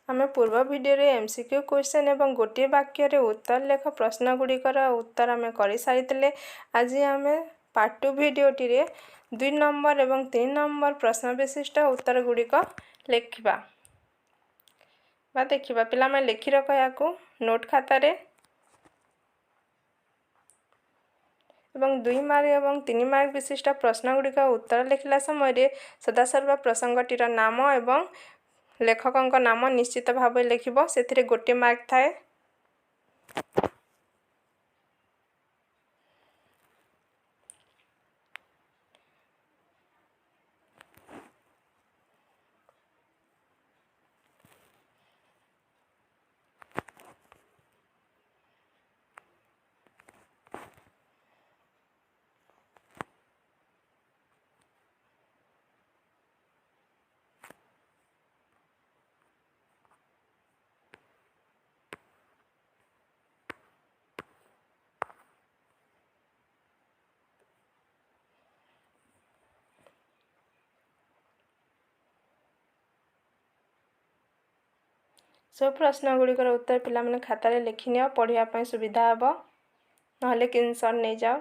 आमे पूर्व वीडियो रे एमसीक्यू क्वेश्चन एवं गोटे वाक्य रे उत्तर लेख प्रश्न गुड़िकर उत्तर आमे कर सारी। आज आमे पार्ट 2 वीडियो टी रे 2 नंबर एवं 3 नंबर प्रश्न विशिष्ट उत्तर गुड़िक लेखिबा बा देखिबा। पिला मैं लिखि रख याकू नोट खाता रे एवं 2 मार्क एवं 3 मार्क विशिष्ट प्रश्न गुड़िक उत्तर लिखला समय सदासर्व प्रसंगटीर नाम एवं लेखक नाम निश्चित भाव लिखिबो। सेथिरे गोटे मार्क थाए। सब प्रश्न गुड़िकर उत्तर पिला माने खाता रे लिखि नियो, पढ़िया पय सुविधा हबो। नहले स्क्रीनशॉट नै जाओ।